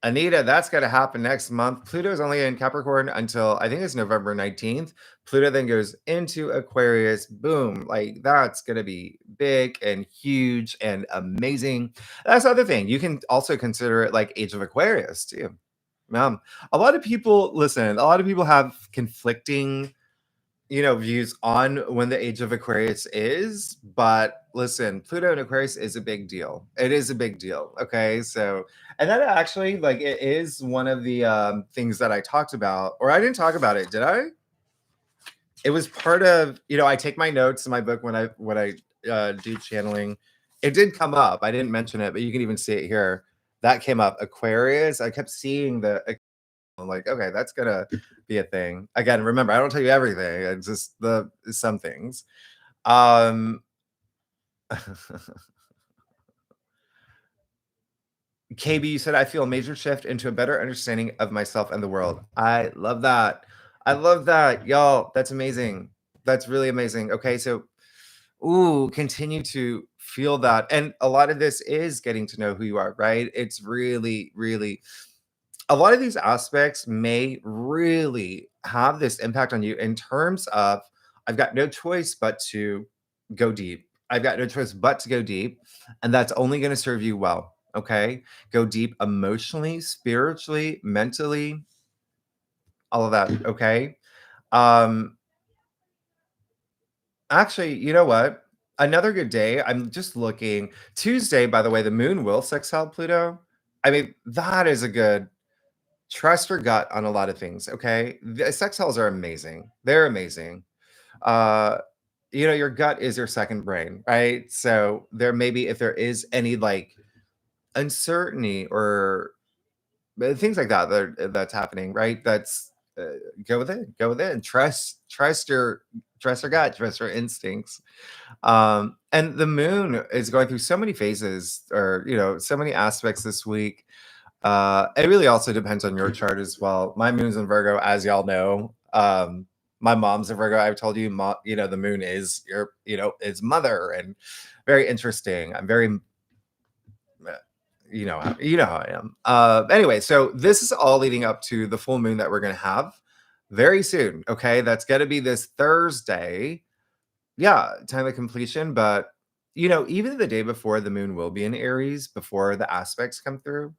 Anita, that's going to happen next month. Pluto's only in Capricorn until I think it's November 19th. Pluto then goes into Aquarius. Boom. Like that's going to be big and huge and amazing. That's the other thing. You can also consider it like Age of Aquarius too. A lot of people, listen, a lot of people have conflicting views on when the age of Aquarius is, but listen, Pluto in Aquarius is a big deal. It is a big deal. Okay. So, and that actually, like, it is one of the things that I talked about, or I didn't talk about it, did I? It was part of, I take my notes in my book when I do channeling. It did come up. I didn't mention it, but you can even see it here. That came up. Aquarius. I kept seeing I'm like, okay, that's gonna be a thing. Again, remember, I don't tell you everything. It's just some things. KB, you said I feel a major shift into a better understanding of myself and the world. I love that. I love that, y'all. That's amazing. That's really amazing. Okay, so continue to feel that, and a lot of this is getting to know who you are, right? It's really, really a lot of these aspects may really have this impact on you in terms of I've got no choice but to go deep. I've got no choice but to go deep, and that's only going to serve you well. Okay. Go deep emotionally, spiritually, mentally, all of that. Okay. Um, Actually, you know what? Another good day. I'm just looking. Tuesday, by the way, the moon will sextile Pluto. I mean, that is a good trust your gut on a lot of things. Okay. The sextiles are amazing. They're amazing. Uh, your gut is your second brain, right? So there maybe if there is any like uncertainty or things like that, that's happening, right? That's go with it, go with it, and trust your gut, trust your instincts. And the moon is going through so many phases, or so many aspects this week. It really also depends on your chart as well. My moon's in Virgo, as y'all know. My mom's a Virgo. I've told you, the moon is is mother, and very interesting. I'm very, how I am. Anyway, so this is all leading up to the full moon that we're gonna have very soon. Okay, that's gonna be this Thursday. Yeah, time of completion, but even the day before, the moon will be in Aries before the aspects come through.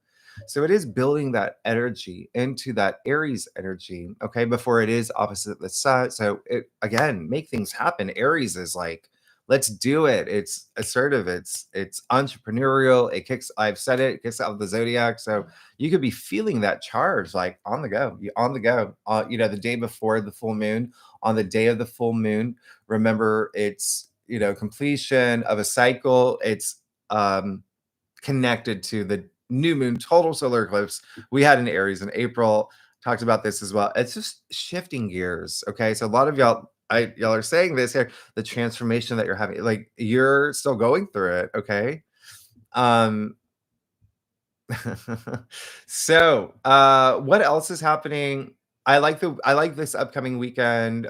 So it is building that energy into that Aries energy, okay, before it is opposite the sun. So it again, make things happen. Aries is like, let's do it. It's assertive, it's entrepreneurial, I've said it kicks out the zodiac. So you could be feeling that charge like on the go, on the go, the day before the full moon, on the day of the full moon. Remember, it's completion of a cycle. It's connected to the new moon total solar eclipse we had in Aries in April. Talked about this as well. It's just shifting gears. Okay, so a lot of y'all are saying this here, the transformation that you're having, like you're still going through it. Okay. um so what else is happening? I like this upcoming weekend.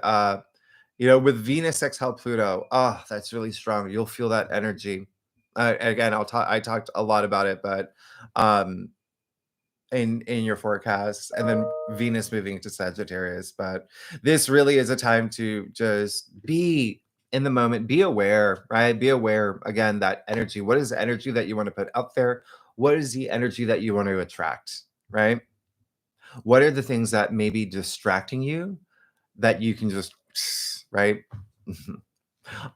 With Venus sextile Pluto, oh, that's really strong. You'll feel that energy. Again, I talked a lot about it, but um, in your forecast, and then Venus moving to Sagittarius. But this really is a time to just be in the moment, be aware, right? Be aware again that energy. What is the energy that you want to put out there? What is the energy that you want to attract, right? What are the things that may be distracting you that you can just, right?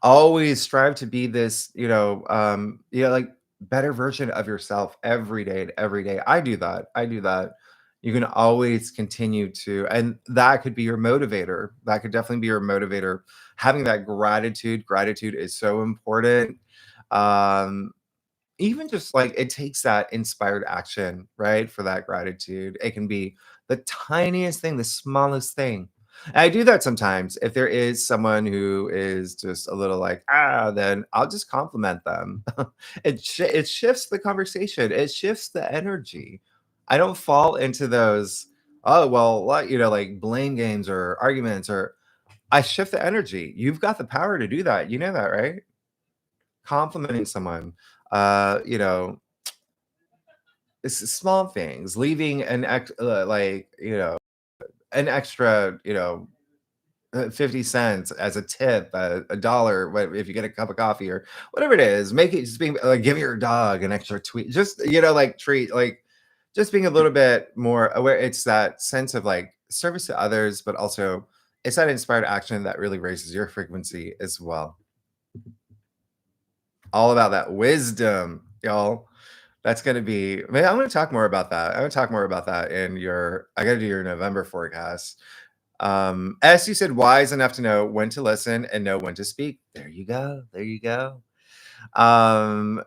Always strive to be this, like better version of yourself every day and every day. I do that. I do that. You can always continue to, and that could be your motivator. That could definitely be your motivator. Having that gratitude is so important. Um, Even just like it takes that inspired action, right? For that gratitude. It can be the tiniest thing, the smallest thing. And I do that sometimes. If there is someone who is just a little like, then I'll just compliment them. It shifts the conversation, it shifts the energy. I don't fall into those, oh, well, what, like blame games or arguments, or I shift the energy. You've got the power to do that. You know that, right? Complimenting someone, uh, you know, it's small things, leaving an extra, 50 cents as a tip, a dollar, if you get a cup of coffee or whatever it is, make it just being like, give your dog an extra tweet, just, like treat, like just being a little bit more aware. It's that sense of like service to others, but also it's that inspired action that really raises your frequency as well. All about that wisdom, y'all. That's gonna be, man, I'm gonna talk more about that. I'm gonna talk more about that in your I gotta do your November forecast. As you said, wise enough to know when to listen and know when to speak. There you go. There you go. Um,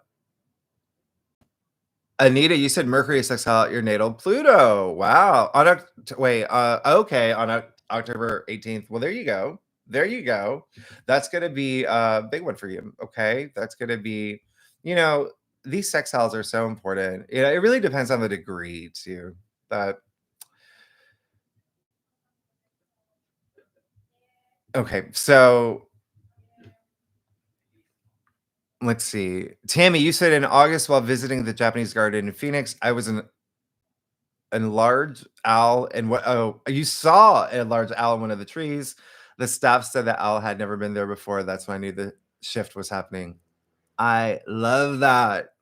Anita, you said Mercury is sextile your natal Pluto. Wow. Okay, on October 18th. Well, there you go. There you go. That's gonna be a big one for you. Okay. That's gonna be, you know, these sextiles are so important. It really depends on the degree too. But okay, so let's see. Tammy, you said in August while visiting the Japanese garden in Phoenix, I was in a large owl and what oh, you saw a large owl in one of the trees. The staff said the owl had never been there before. That's when I knew the shift was happening. I love that.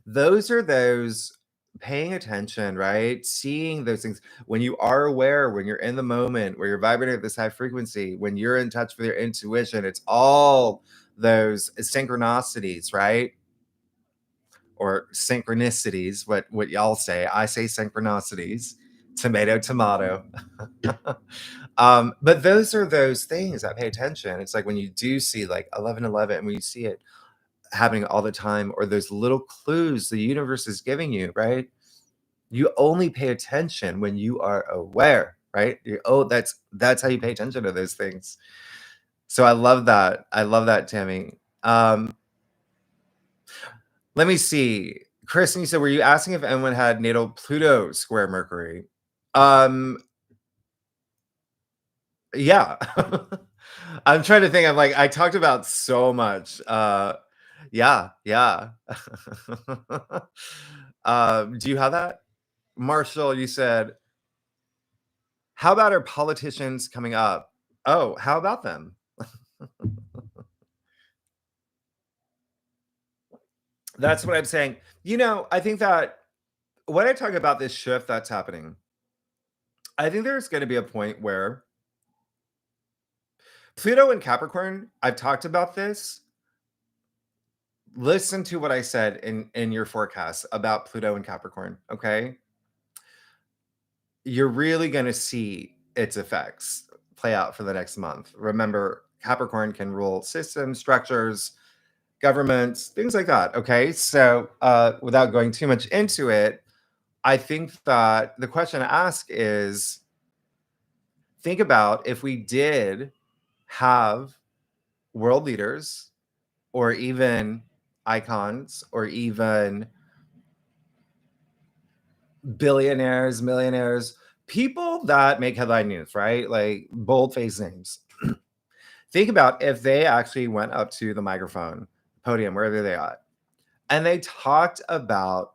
Those are those paying attention, right? Seeing those things when you are aware, when you're in the moment, where you're vibrating at this high frequency, when you're in touch with your intuition, it's all those synchronicities, right? Or synchronicities, what y'all say. I say synchronicities. Tomato, tomato. But those are those things that pay attention. It's like when you do see like 1111, and when you see it happening all the time, or those little clues the universe is giving you, right? You only pay attention when you are aware, right? Oh, that's how you pay attention to those things. So I love that. I love that, Tammy. Let me see. Kristen, you said, were you asking if anyone had natal Pluto square Mercury? Yeah. I'm trying to think. I'm like, I talked about so much. Yeah, yeah. Do you have that? Marshall, you said, how about our politicians coming up? Oh, how about them? That's what I'm saying. I think that when I talk about this shift that's happening, I think there's going to be a point where Pluto and Capricorn, I've talked about this. Listen to what I said in your forecast about Pluto and Capricorn, okay? You're really going to see its effects play out for the next month. Remember, Capricorn can rule systems, structures, governments, things like that, okay? So, without going too much into it, I think that the question to ask is, think about if we did have world leaders or even icons or even billionaires, millionaires, people that make headline news, right? Like bold face names. Think about if they actually went up to the microphone, podium, wherever they are, and they talked about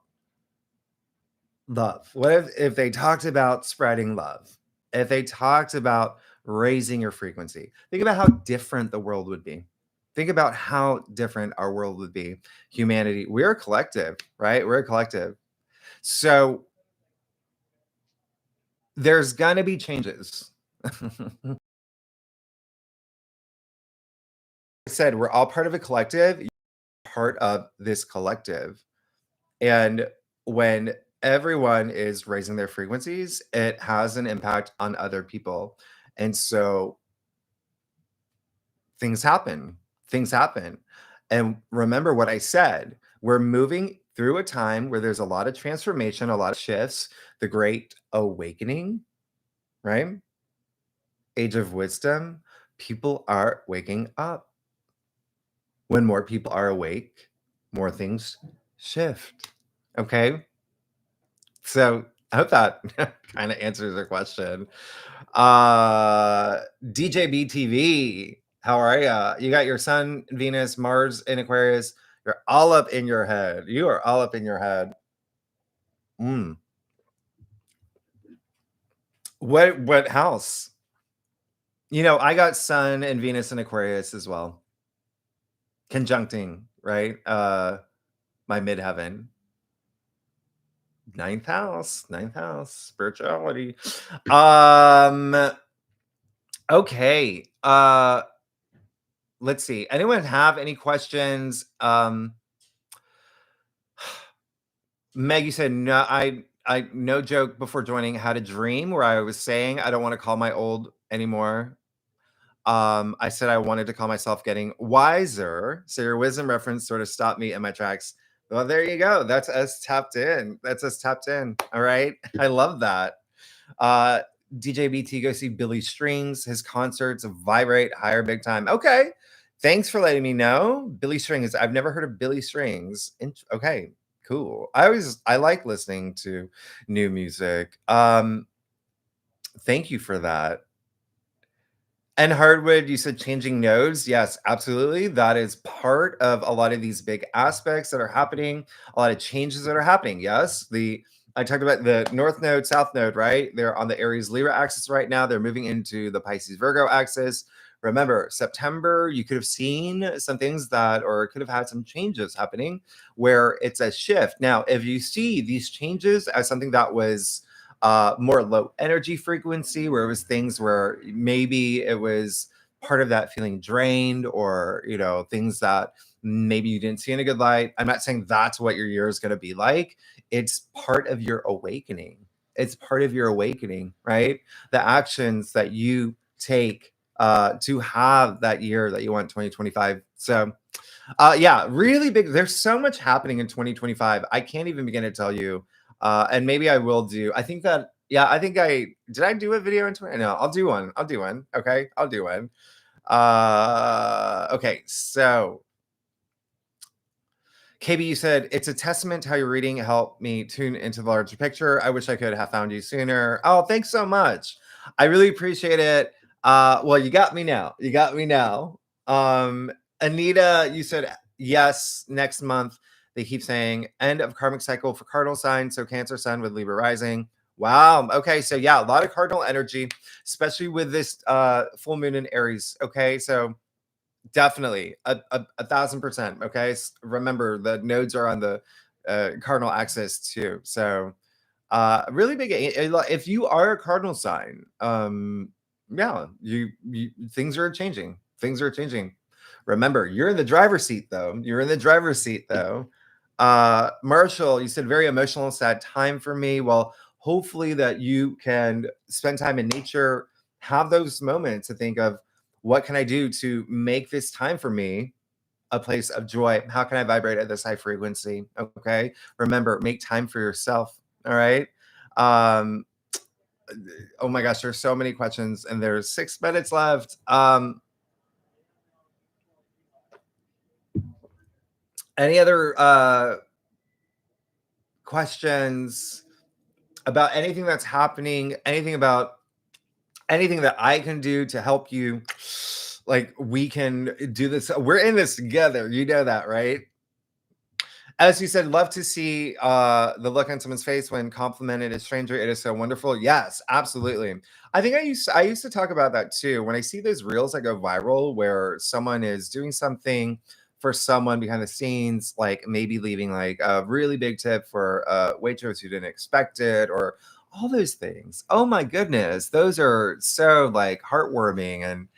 love. What if they talked about spreading love? If they talked about raising your frequency? Think about how different the world would be. Think about how different our world would be. Humanity, we're a collective, right? We're a collective. So there's gonna be changes. I said we're all part of a collective. You're part of this collective. And when everyone is raising their frequencies, it has an impact on other people. And so things happen. Things happen. And remember what I said. We're moving through a time where there's a lot of transformation, a lot of shifts, the great awakening, right? Age of wisdom. People are waking up. When more people are awake, more things shift. Okay. So I hope that kind of answers your question. DJBTV, how are ya? You got your Sun, Venus, Mars in Aquarius. You're all up in your head. You are all up in your head. Mm. What house? I got Sun and Venus in Aquarius as well. Conjuncting, right? My midheaven. Ninth house, spirituality. Okay. Let's see. Anyone have any questions? Meg, you said no. I no joke before joining had a dream where I was saying I don't want to call my old anymore. I said I wanted to call myself getting wiser. So your wisdom reference sort of stopped me in my tracks. Well, there you go. That's us tapped in. That's us tapped in. All right. I love that. Uh, DJ BT, go see Billy Strings. His concerts vibrate higher big time. Okay. Thanks for letting me know. Billy Strings. I've never heard of Billy Strings. Okay, cool. I like listening to new music. Thank you for that. And hardwood, you said changing nodes. Yes, absolutely. That is part of a lot of these big aspects that are happening, a lot of changes that are happening. Yes, the I talked about the North Node, South Node, right? They're on the Aries Libra axis right now. They're moving into the Pisces Virgo axis. Remember, September, you could have seen some things that, or could have had some changes happening where it's a shift. Now, if you see these changes as something that was more low energy frequency, where it was things where maybe it was part of that feeling drained, or, things that maybe you didn't see in a good light. I'm not saying that's what your year is going to be like. It's part of your awakening. It's part of your awakening, right? The actions that you take to have that year that you want, 2025. So yeah, really big. There's so much happening in 2025. I can't even begin to tell you. And maybe I will do. I think that, yeah, I think I did. I do a video in 20. No, I'll do one. I'll do one. Okay, I'll do one. Okay, so KB, you said it's a testament to how your reading helped me tune into the larger picture. I wish I could have found you sooner. Oh, thanks so much. I really appreciate it. Well, you got me now. You got me now. Anita, you said yes, next month. They keep saying end of karmic cycle for cardinal signs. So Cancer Sun with Libra rising. Wow. Okay. So yeah, a lot of cardinal energy, especially with this full moon in Aries. Okay. So definitely a 1,000%. Okay. Remember, the nodes are on the cardinal axis too. So really big. If you are a cardinal sign, yeah, you things are changing. Things are changing. Remember, you're in the driver's seat though. You're in the driver's seat though. Marshall, you said very emotional and sad time for me. Well, hopefully that you can spend time in nature, have those moments to think of, what can I do to make this time for me a place of joy? How can I vibrate at this high frequency? Okay. Remember, make time for yourself. All right. Um, oh my gosh, there's so many questions and there's 6 minutes left. Any other questions about anything that's happening, anything that I can do to help you? Like, we can do this. We're in this together. You know that, right? As you said, love to see the look on someone's face when complimented a stranger. It is so wonderful. Yes, absolutely. I think I used to talk about that too. When I see those reels that go viral where someone is doing something for someone behind the scenes, like maybe leaving like a really big tip for a waitress who didn't expect it, or all those things. Oh my goodness, those are so like heartwarming, and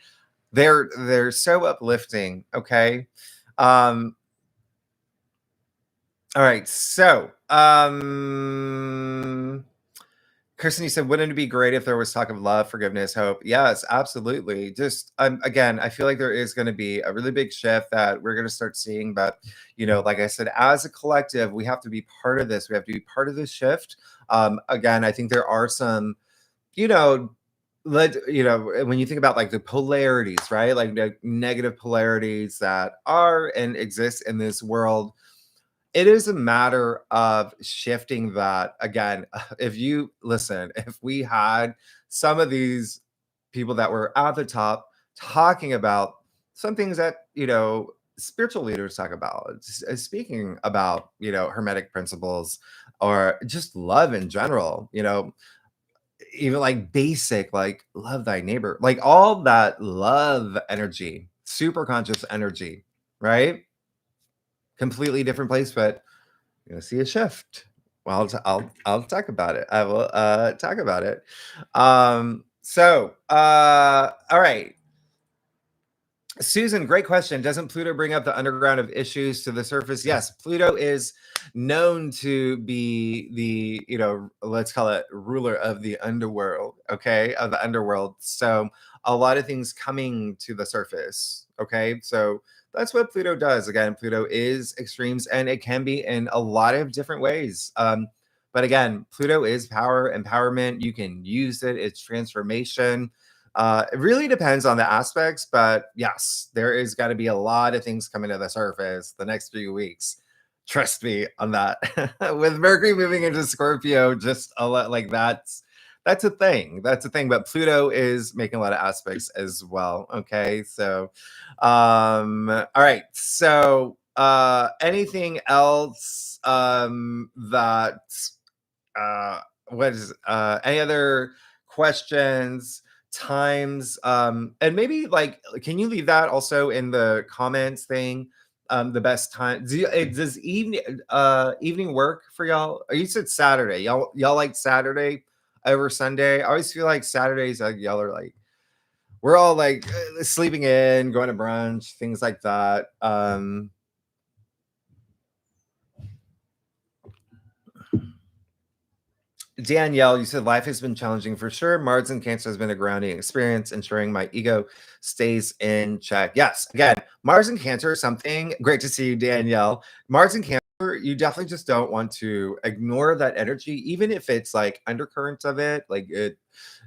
they're so uplifting. Okay. Um, all right. So, Kristen, you said, wouldn't it be great if there was talk of love, forgiveness, hope? Yes, absolutely. Just again, I feel like there is going to be a really big shift that we're going to start seeing. But, like I said, as a collective, we have to be part of this. We have to be part of this shift. Again, I think there are some, you know, when you think about like the polarities, right? Like the negative polarities that are and exist in this world, it is a matter of shifting that. Again, if you listen, if we had some of these people that were at the top talking about some things that, spiritual leaders talk about, speaking about, hermetic principles, or just love in general, even like basic, like love thy neighbor, like all that love energy, super conscious energy, right? Completely different place, but you're gonna see a shift. Well, I'll talk about it. I will talk about it. All right. Susan, great question. Doesn't Pluto bring up the underground of issues to the surface? Yes, Pluto is known to be the, let's call it ruler of the underworld, okay, of the underworld. So a lot of things coming to the surface, okay? So that's what Pluto does. Again, Pluto is extremes, and it can be in a lot of different ways. But again, Pluto is power, empowerment. You can use it. It's transformation. It really depends on the aspects, but yes, there is got to be a lot of things coming to the surface the next few weeks. Trust me on that. With Mercury moving into Scorpio, just a lot like that's a thing. That's a thing. But Pluto is making a lot of aspects as well. Okay, so all right. So anything else that uh what is any other questions, times, and maybe like can you leave that also in the comments thing, the best time. Does evening work for y'all? You said Saturday. Y'all like Saturday over Sunday? I always feel like Saturdays, like y'all are like, we're all like sleeping in, going to brunch, things like that. Danielle, you said life has been challenging for sure. Mars and Cancer has been a grounding experience, ensuring my ego stays in check. Yes, again, Mars and Cancer is something great to see you, Danielle. Mars and Cancer, you definitely just don't want to ignore that energy, even if it's like undercurrents of it. Like it,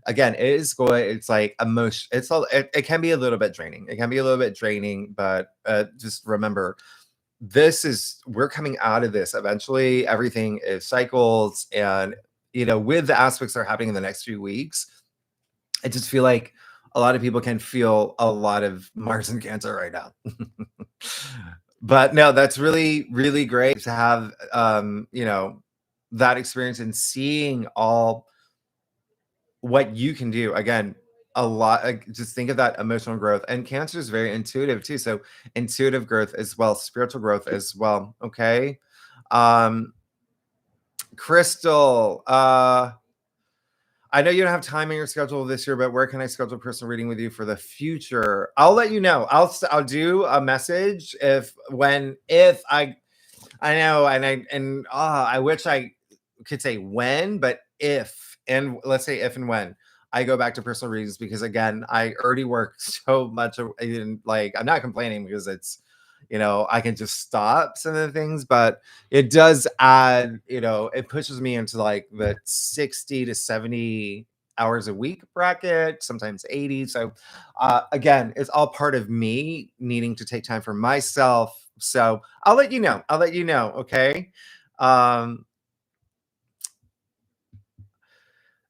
again, it is good. It's like emotion. It can be a little bit draining. It can be a little bit draining, but just remember we're coming out of this eventually. Everything is cycles, and with the aspects that are happening in the next few weeks, I just feel like a lot of people can feel a lot of Mars and Cancer right now. But no, that's really really great to have that experience and seeing all what you can do. Again, a lot, like, just think of that emotional growth, and Cancer is very intuitive too, so intuitive growth as well, spiritual growth as well. Okay. um Crystal, I know you don't have time in your schedule this year, but where can I schedule a personal reading with you for the future? I'll let you know. I'll do a message if I know, I wish I could say when, but if, and let's say if and when I go back to personal readings, because again, I already work so much, and like I'm not complaining because I can just stop some of the things, but it does add, it pushes me into like the 60 to 70 hours a week bracket, sometimes 80. So again, it's all part of me needing to take time for myself. So I'll let you know. I'll let you know. Okay. Um,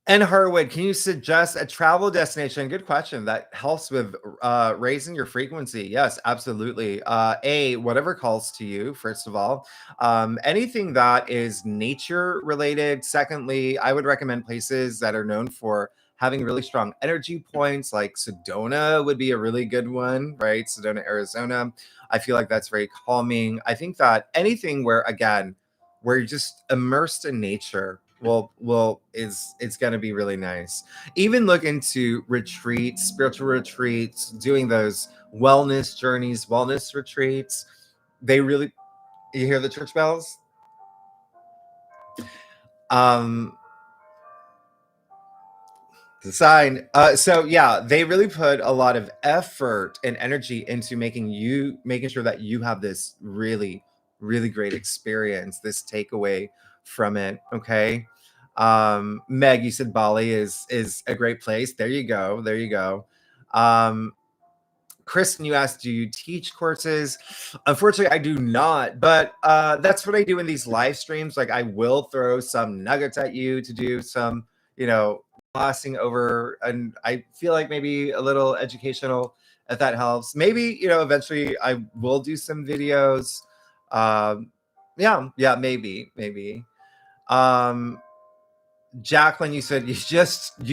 And Harwood, can you suggest a travel destination? Good question. That helps with raising your frequency. Yes, absolutely. Whatever calls to you, first of all. Anything that is nature related. Secondly, I would recommend places that are known for having really strong energy points, like Sedona would be a really good one, right? Sedona, Arizona. I feel like that's very calming. I think that anything where you're just immersed in nature is it's going to be really nice. Even look into retreats, spiritual retreats, doing those wellness journeys, wellness retreats. They really, you hear the church bells. um the sign. So yeah, they really put a lot of effort and energy into making sure that you have this really really great experience, this takeaway from it. Okay. Meg, you said Bali is a great place. There you go, there you go. Kristen, you asked, do you teach courses? Unfortunately, I do not, but that's what I do in these live streams. Like, I will throw some nuggets at you to do some, glossing over, and I feel like maybe a little educational, if that helps. Maybe, eventually I will do some videos. Yeah, maybe. Um, Jacqueline, you said you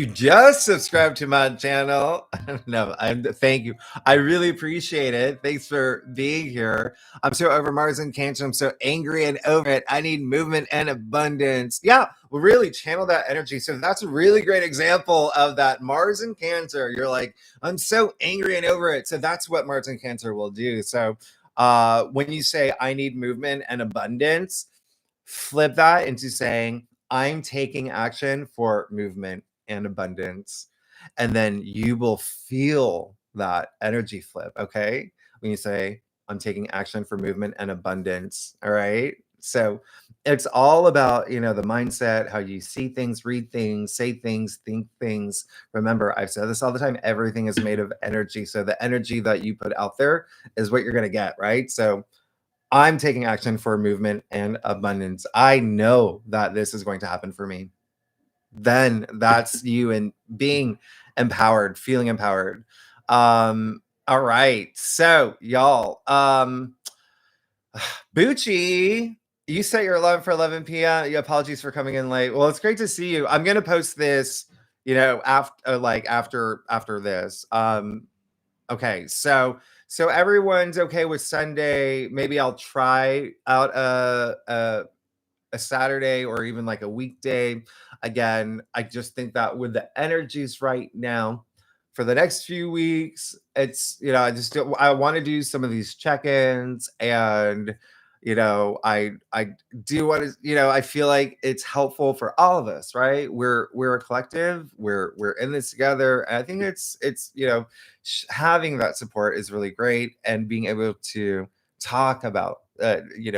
just subscribed to my channel. No, thank you. I really appreciate it. Thanks for being here. I'm so over Mars and Cancer. I'm so angry and over it. I need movement and abundance. Yeah, we'll really channel that energy. So that's a really great example of that Mars and Cancer. You're like, I'm so angry and over it. So that's what Mars and Cancer will do. So when you say I need movement and abundance, flip that into saying I'm taking action for movement and abundance. And then you will feel that energy flip. Okay. When you say, I'm taking action for movement and abundance. All right. So it's all about, the mindset, how you see things, read things, say things, think things. Remember, I've said this all the time, everything is made of energy. So the energy that you put out there is what you're going to get. Right. So I'm taking action for movement and abundance. I know that this is going to happen for me. Then that's you and being empowered, feeling empowered. All right. So, y'all, Bucci, You set your alarm for 11 p.m. Apologies for coming in late. Well, it's great to see you. I'm gonna post this, after after this. Okay, so everyone's okay with Sunday. Maybe I'll try out a Saturday or even like a weekday. Again, I just think that with the energies right now for the next few weeks, it's, I want to do some of these check-ins, and I do want to, I feel like it's helpful for all of us, right? We're a collective, we're in this together, and I think it's having that support is really great, and being able to talk about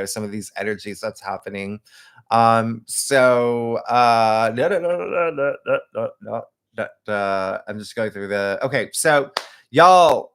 some of these energies that's happening. I'm just going through the okay. So y'all,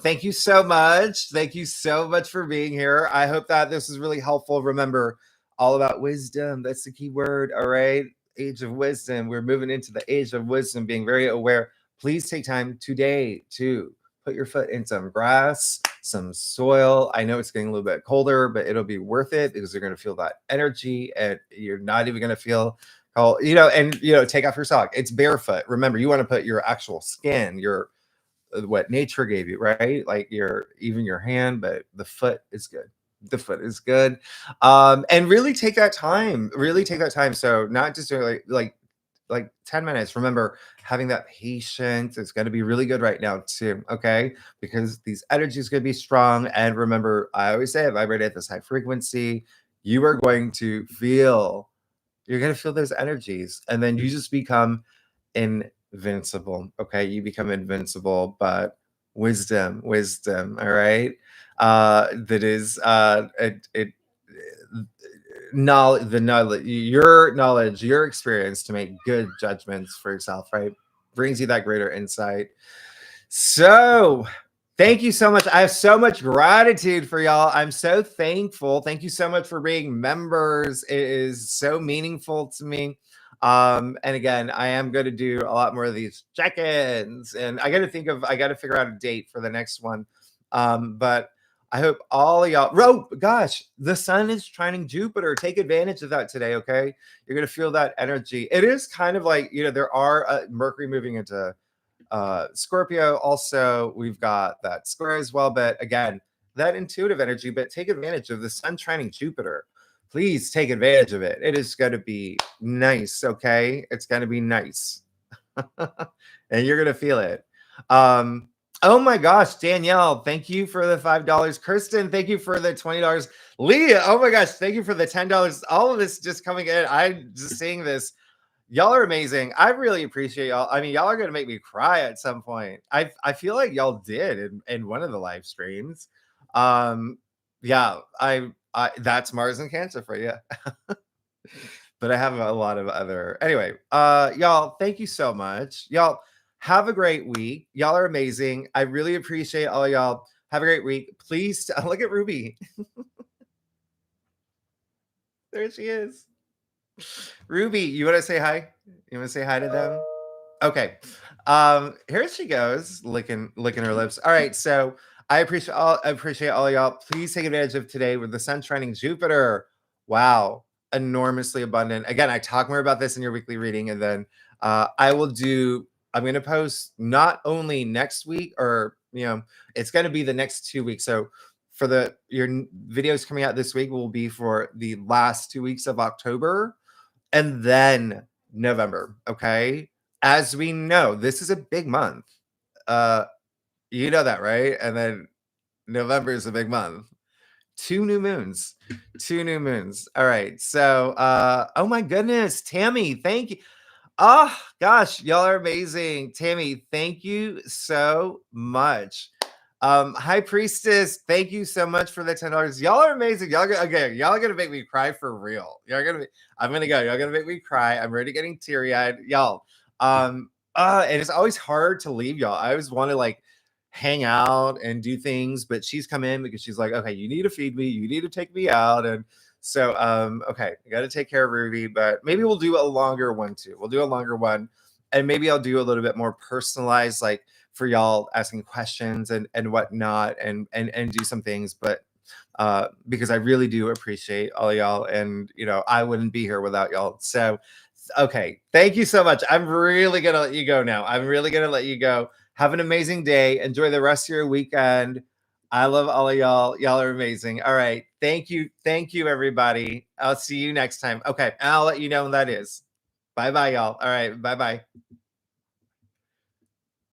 thank you so much. Thank you so much for being here. I hope that this is really helpful. Remember, all about wisdom. That's the key word. All right. Age of wisdom. We're moving into the age of wisdom, being very aware. Please take time today to put your foot in some grass, some soil. I know it's getting a little bit colder, but it'll be worth it because you're going to feel that energy, and you're not even going to feel cold, and take off your sock. It's barefoot. Remember, you want to put your actual skin, your what nature gave you, right? Like even your hand, but the foot is good. The foot is good. And really take that time. Really take that time. So not just doing like 10 minutes. Remember, having that patience is going to be really good right now too. Okay, because these energies going to be strong. And remember, I always say, I vibrate at this high frequency. You are going to feel. You're going to feel those energies, and then you just become invincible. Okay, you become invincible, but wisdom. All right, that is it knowledge, the knowledge, your experience to make good judgments for yourself, right? Brings you that greater insight. So thank you so much. I have so much gratitude for y'all. I'm so thankful. Thank you so much for being members. It is so meaningful to me. And again, I am going to do a lot more of these check-ins, and I got to figure out a date for the next one. But I hope all of y'all, gosh, the sun is trining Jupiter. Take advantage of that today. Okay. You're going to feel that energy. It is kind of like, there are Mercury moving into Scorpio. Also, we've got that square as well. But again, that intuitive energy, but take advantage of the sun trining Jupiter. Please take advantage of it. It is going to be nice. Okay. It's going to be nice. And you're going to feel it. Oh my gosh, Danielle, thank you for the $5. Kristen, thank you for the $20. Leah, oh my gosh, thank you for the $10. All of this just coming in. I'm just seeing this. Y'all are amazing. I really appreciate y'all. I mean, y'all are gonna make me cry at some point. I feel like y'all did in one of the live streams. Yeah, I that's Mars and Cancer for you. But I have a lot of other. Anyway, y'all, thank you so much. Y'all have a great week. Y'all are amazing. I really appreciate all y'all. Have a great week. Please look at Ruby. There she is. Ruby, you want to say hi? You want to say hi to them? Okay. Here she goes, licking her lips. All right, so I appreciate all y'all. Please take advantage of today with the sun shining Jupiter. Wow, enormously abundant. Again, I talk more about this in your weekly reading, and then I'm going to post not only next week, or it's going to be the next 2 weeks. So for your videos coming out this week will be for the last 2 weeks of October, and then November. Okay. As we know, this is a big month. You know that, right? And then November is a big month. 2 new moons. 2 new moons. All right. So, oh my goodness, Tammy, thank you. Oh gosh, y'all are amazing. Tammy, thank you so much. High Priestess, thank you so much for the $10. Y'all are amazing. Y'all are gonna make me cry for real. I'm gonna go. Y'all gonna make me cry. I'm already getting teary-eyed. Y'all. And it's always hard to leave y'all. I always want to like hang out and do things, but she's come in because she's like, okay, you need to feed me, you need to take me out. And so okay, I gotta take care of Ruby, but maybe we'll do a longer one too. We'll do a longer one, and maybe I'll do a little bit more personalized, like for y'all asking questions and whatnot, and do some things. But because I really do appreciate all of y'all, and I wouldn't be here without y'all. So okay, thank you so much. I'm really gonna let you go now. I'm really gonna let you go. Have an amazing day. Enjoy the rest of your weekend. I love all of y'all. Y'all are amazing. All right. Thank you. Thank you, everybody. I'll see you next time. Okay. And I'll let you know when that is. Bye bye, y'all. All right. Bye bye.